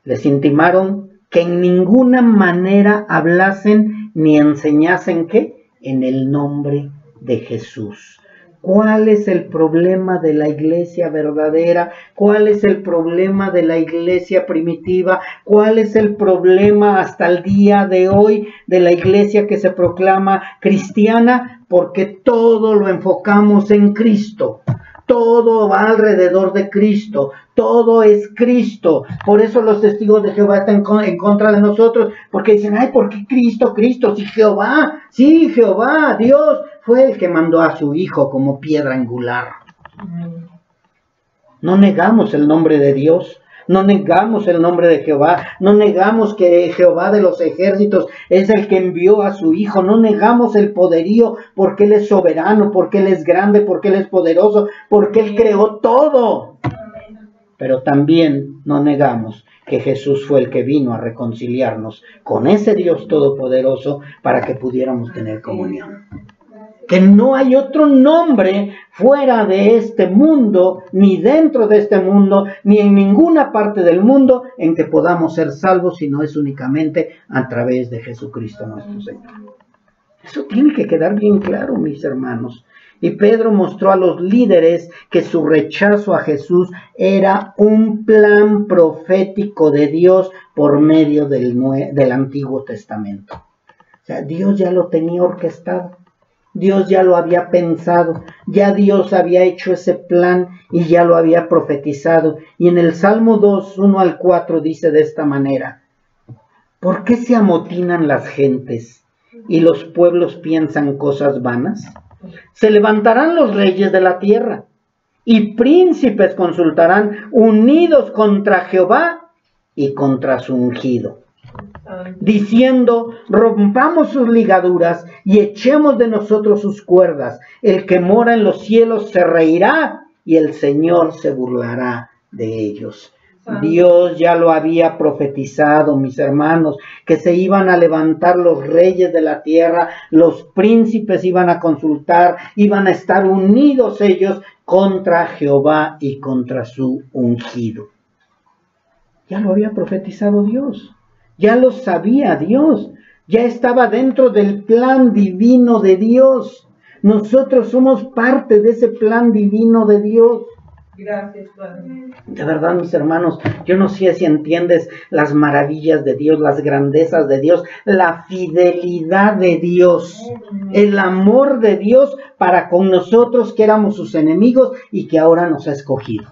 Les intimaron que en ninguna manera hablasen ni enseñasen, ¿qué? En el nombre de Jesús. ¿Cuál es el problema de la iglesia verdadera? ¿Cuál es el problema de la iglesia primitiva? ¿Cuál es el problema hasta el día de hoy de la iglesia que se proclama cristiana? Porque todo lo enfocamos en Cristo. Todo va alrededor de Cristo. Todo es Cristo. Por eso los testigos de Jehová están en contra de nosotros. Porque dicen, ay, ¿por qué Cristo? Cristo, si Jehová, sí, Jehová, Dios, fue el que mandó a su Hijo como piedra angular. No negamos el nombre de Dios. No negamos el nombre de Jehová, no negamos que Jehová de los ejércitos es el que envió a su Hijo, no negamos el poderío porque Él es soberano, porque Él es grande, porque Él es poderoso, porque Él creó todo. Pero también no negamos que Jesús fue el que vino a reconciliarnos con ese Dios todopoderoso para que pudiéramos tener comunión. Que no hay otro nombre fuera de este mundo, ni dentro de este mundo, ni en ninguna parte del mundo en que podamos ser salvos, sino es únicamente a través de Jesucristo nuestro Señor. Eso tiene que quedar bien claro, mis hermanos. Y Pedro mostró a los líderes que su rechazo a Jesús era un plan profético de Dios por medio del Antiguo Testamento. O sea, Dios ya lo tenía orquestado. Dios ya lo había pensado, ya Dios había hecho ese plan y ya lo había profetizado. Y en el Salmo 2, 1 al 4 dice de esta manera, ¿por qué se amotinan las gentes y los pueblos piensan cosas vanas? Se levantarán los reyes de la tierra y príncipes consultarán unidos contra Jehová y contra su ungido, diciendo, rompamos sus ligaduras y echemos de nosotros sus cuerdas. El que mora en los cielos se reirá y el Señor se burlará de ellos. Dios ya lo había profetizado, mis hermanos, que se iban a levantar los reyes de la tierra, los príncipes iban a consultar, iban a estar unidos ellos contra Jehová y contra su ungido. Ya lo había profetizado Dios. Ya lo sabía Dios, ya estaba dentro del plan divino de Dios. Nosotros somos parte de ese plan divino de Dios. Gracias, Padre. De verdad, mis hermanos, yo no sé si entiendes las maravillas de Dios, las grandezas de Dios, la fidelidad de Dios, el amor de Dios para con nosotros que éramos sus enemigos y que ahora nos ha escogido.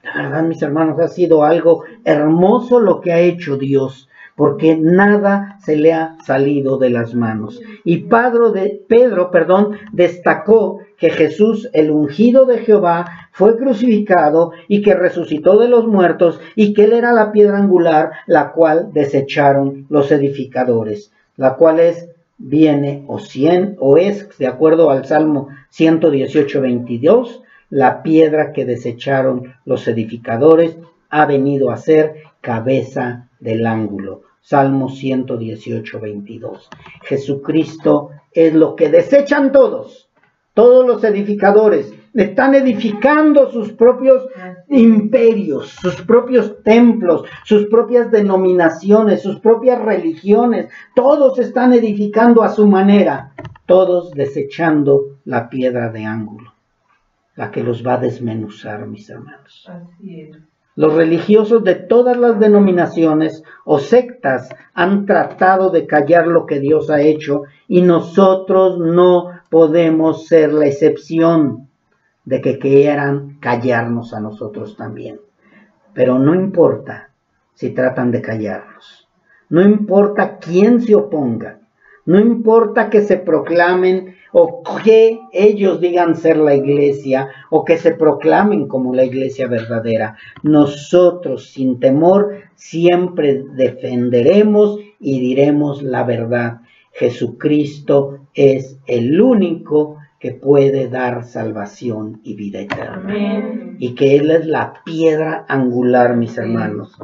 La verdad, mis hermanos, ha sido algo hermoso lo que ha hecho Dios, porque nada se le ha salido de las manos. Y Pedro destacó que Jesús, el ungido de Jehová, fue crucificado y que resucitó de los muertos y que Él era la piedra angular, la cual desecharon los edificadores, la cual es, de acuerdo al Salmo 118, 22, la piedra que desecharon los edificadores ha venido a ser cabeza del ángulo. Salmo 118, 22. Jesucristo es lo que desechan todos los edificadores. Están edificando sus propios imperios, sus propios templos, sus propias denominaciones, sus propias religiones. Todos están edificando a su manera, todos desechando la piedra de ángulo, la que los va a desmenuzar, mis hermanos. Así es. Los religiosos de todas las denominaciones o sectas han tratado de callar lo que Dios ha hecho y nosotros no podemos ser la excepción de que quieran callarnos a nosotros también. Pero no importa si tratan de callarnos, no importa quién se oponga, no importa que se proclamen o que ellos digan ser la iglesia o que se proclamen como la iglesia verdadera. Nosotros sin temor siempre defenderemos y diremos la verdad. Jesucristo es el único que puede dar salvación y vida eterna. Amén. Y que Él es la piedra angular, mis hermanos.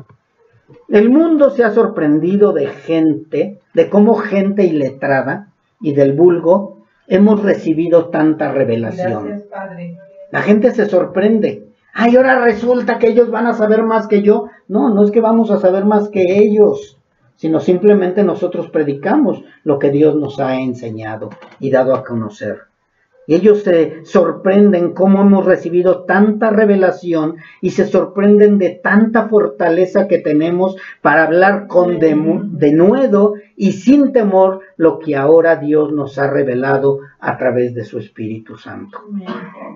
El mundo se ha sorprendido de gente, de cómo gente iletrada y del vulgo hemos recibido tanta revelación. Gracias, Padre. La gente se sorprende. Ay, ahora resulta que ellos van a saber más que yo. No, no es que vamos a saber más que ellos, sino simplemente nosotros predicamos lo que Dios nos ha enseñado y dado a conocer. Y ellos se sorprenden cómo hemos recibido tanta revelación y se sorprenden de tanta fortaleza que tenemos para hablar con denuedo y sin temor lo que ahora Dios nos ha revelado a través de su Espíritu Santo.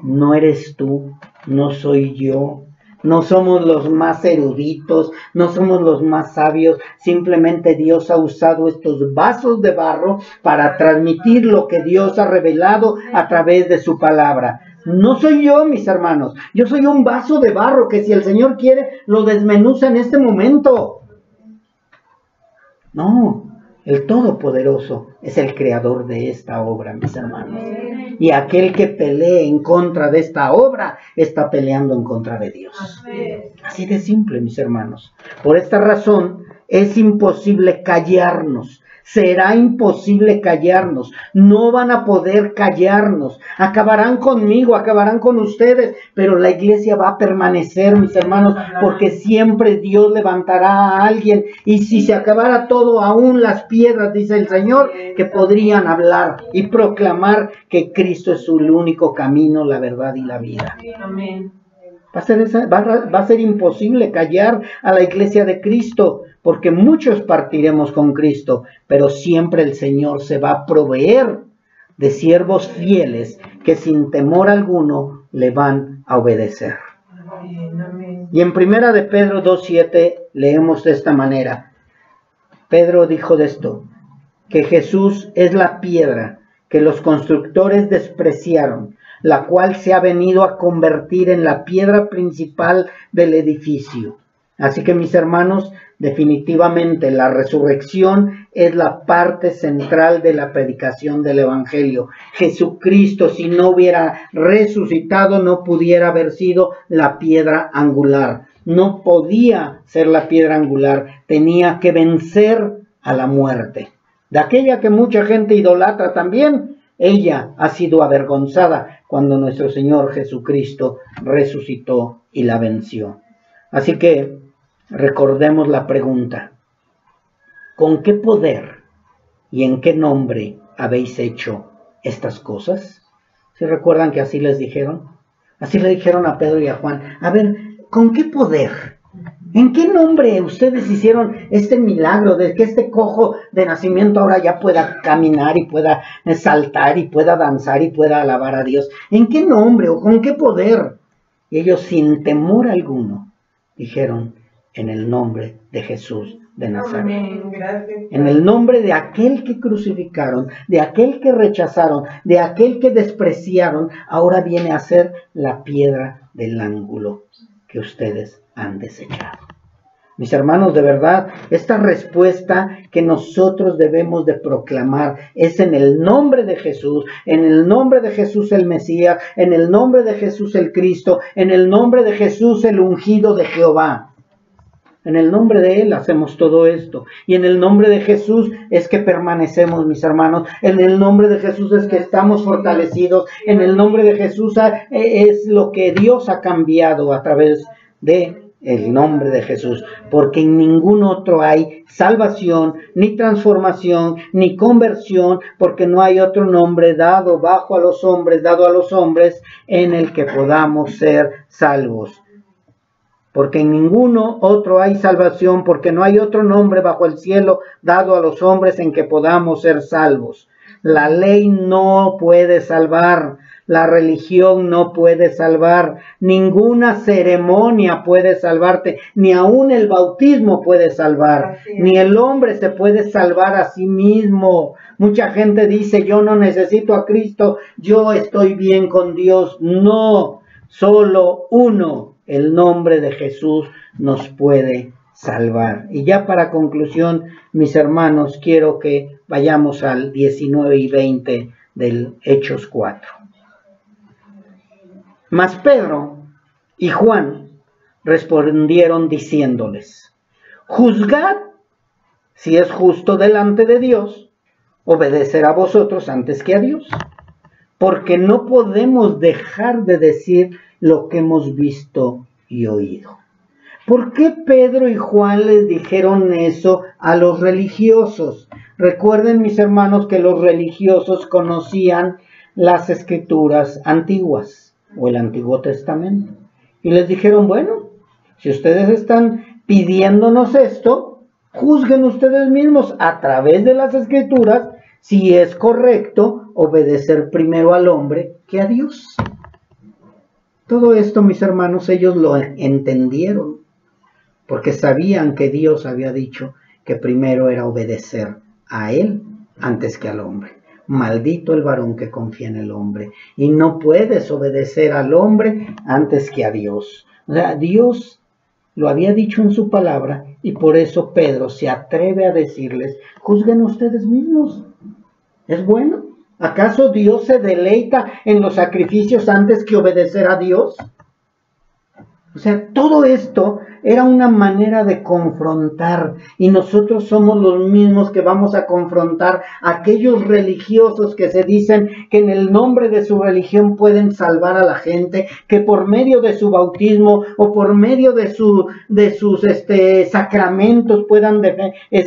No eres tú, no soy yo. No somos los más eruditos, no somos los más sabios, simplemente Dios ha usado estos vasos de barro para transmitir lo que Dios ha revelado a través de su palabra. No soy yo, mis hermanos, yo soy un vaso de barro que si el Señor quiere lo desmenuza en este momento. No, el Todopoderoso es el creador de esta obra, mis hermanos. Y aquel que pelee en contra de esta obra está peleando en contra de Dios. Así de simple, mis hermanos. Por esta razón es imposible callarnos. Será imposible callarnos. No van a poder callarnos. Acabarán conmigo, acabarán con ustedes, pero la iglesia va a permanecer, mis hermanos, porque siempre Dios levantará a alguien. Y si se acabara todo, aún las piedras, dice el Señor, que podrían hablar y proclamar que Cristo es el único camino, la verdad y la vida. Amén. Va a ser imposible callar a la iglesia de Cristo, porque muchos partiremos con Cristo, pero siempre el Señor se va a proveer de siervos fieles que sin temor alguno le van a obedecer. Amén. Y en 1 de Pedro 2:7 leemos de esta manera. Pedro dijo de esto, que Jesús es la piedra que los constructores despreciaron, la cual se ha venido a convertir en la piedra principal del edificio. Así que, mis hermanos, definitivamente la resurrección es la parte central de la predicación del Evangelio. Jesucristo, si no hubiera resucitado, no pudiera haber sido la piedra angular. No podía ser la piedra angular, tenía que vencer a la muerte. De aquella que mucha gente idolatra también, ella ha sido avergonzada cuando nuestro Señor Jesucristo resucitó y la venció. Así que recordemos la pregunta: ¿con qué poder y en qué nombre habéis hecho estas cosas? ¿Sí recuerdan que así les dijeron? Así le dijeron a Pedro y a Juan. A ver, ¿con qué poder? ¿En qué nombre ustedes hicieron este milagro de que este cojo de nacimiento ahora ya pueda caminar y pueda saltar y pueda danzar y pueda alabar a Dios? ¿En qué nombre o con qué poder? Y ellos sin temor alguno dijeron: en el nombre de Jesús de Nazaret. Amén. Gracias. En el nombre de aquel que crucificaron, de aquel que rechazaron, de aquel que despreciaron, ahora viene a ser la piedra del ángulo que ustedes han desechado. Mis hermanos, de verdad, esta respuesta que nosotros debemos de proclamar es en el nombre de Jesús, en el nombre de Jesús el Mesías, en el nombre de Jesús el Cristo, en el nombre de Jesús el ungido de Jehová. En el nombre de Él hacemos todo esto. Y en el nombre de Jesús es que permanecemos, mis hermanos. En el nombre de Jesús es que estamos fortalecidos. En el nombre de Jesús es lo que Dios ha cambiado a través de el nombre de Jesús, porque en ningún otro hay salvación, ni transformación, ni conversión, porque no hay otro nombre dado a los hombres, en el que podamos ser salvos. Porque en ninguno otro hay salvación, porque no hay otro nombre bajo el cielo dado a los hombres en que podamos ser salvos. La ley no puede salvar. La religión no puede salvar, ninguna ceremonia puede salvarte, ni aun el bautismo puede salvar, ni el hombre se puede salvar a sí mismo. Mucha gente dice: yo no necesito a Cristo, yo estoy bien con Dios. No, solo uno, el nombre de Jesús, nos puede salvar. Y ya para conclusión, mis hermanos, quiero que vayamos al 19 y 20 del Hechos 4. Mas Pedro y Juan respondieron diciéndoles: Juzgad si es justo delante de Dios obedecer a vosotros antes que a Dios. Porque no podemos dejar de decir lo que hemos visto y oído. ¿Por qué Pedro y Juan les dijeron eso a los religiosos? Recuerden, mis hermanos, que los religiosos conocían las escrituras antiguas o el Antiguo Testamento. Y les dijeron, bueno, si ustedes están pidiéndonos esto, juzguen ustedes mismos a través de las escrituras si es correcto obedecer primero al hombre que a Dios. Todo esto, mis hermanos, ellos lo entendieron, porque sabían que Dios había dicho que primero era obedecer a Él antes que al hombre. Maldito el varón que confía en el hombre. Y no puedes obedecer al hombre antes que a Dios. O sea, Dios lo había dicho en su palabra y por eso Pedro se atreve a decirles, juzguen ustedes mismos. ¿Es bueno? ¿Acaso Dios se deleita en los sacrificios antes que obedecer a Dios? O sea, todo esto era una manera de confrontar, y nosotros somos los mismos que vamos a confrontar a aquellos religiosos que se dicen que en el nombre de su religión pueden salvar a la gente, que por medio de su bautismo o por medio de sus sacramentos puedan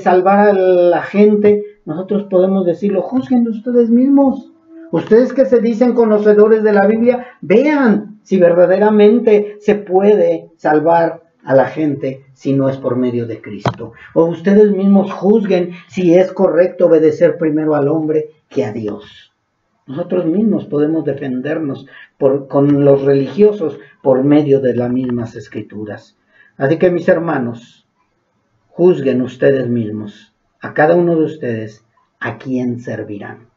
salvar a la gente. Nosotros podemos decirlo, juzguen ustedes mismos. Ustedes que se dicen conocedores de la Biblia, vean si verdaderamente se puede salvar a la gente si no es por medio de Cristo. O ustedes mismos juzguen si es correcto obedecer primero al hombre que a Dios. Nosotros mismos podemos defendernos con los religiosos por medio de las mismas escrituras. Así que, mis hermanos, juzguen ustedes mismos, a cada uno de ustedes, a quién servirán.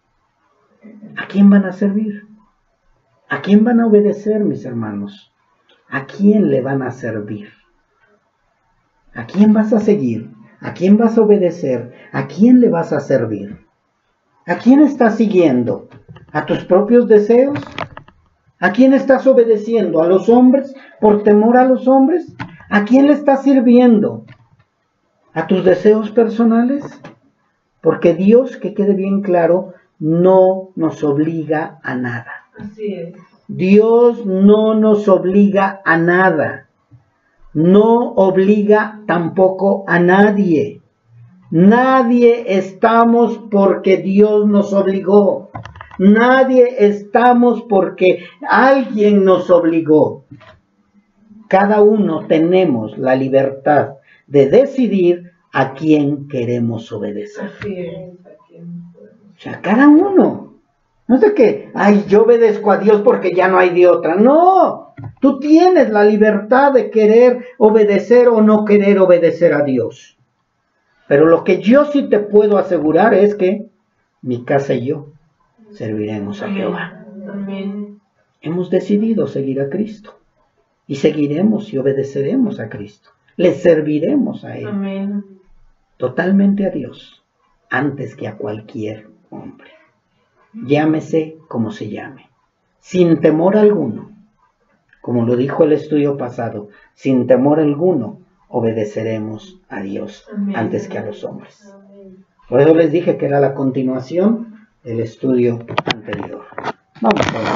¿A quién van a servir? ¿A quién van a obedecer, mis hermanos? ¿A quién le van a servir? ¿A quién vas a seguir? ¿A quién vas a obedecer? ¿A quién le vas a servir? ¿A quién estás siguiendo? ¿A tus propios deseos? ¿A quién estás obedeciendo? ¿A los hombres? ¿Por temor a los hombres? ¿A quién le estás sirviendo? ¿A tus deseos personales? Porque Dios, que quede bien claro, no nos obliga a nada. Así es. Dios no nos obliga a nada. No obliga tampoco a nadie. Nadie estamos porque Dios nos obligó. Nadie estamos porque alguien nos obligó. Cada uno tenemos la libertad de decidir a quién queremos obedecer. Así es. O sea, cada uno. No es de que, ay, yo obedezco a Dios porque ya no hay de otra. No, tú tienes la libertad de querer obedecer o no querer obedecer a Dios. Pero lo que yo sí te puedo asegurar es que mi casa y yo serviremos a Jehová. Amén. Hemos decidido seguir a Cristo. Y seguiremos y obedeceremos a Cristo. Le serviremos a Él. Amén. Totalmente a Dios, antes que a cualquier hombre. Llámese como se llame, sin temor alguno. Como lo dijo el estudio pasado, sin temor alguno obedeceremos a Dios Amén. Antes que a los hombres. Amén. Por eso les dije que era la continuación del estudio anterior. Vamos a ver.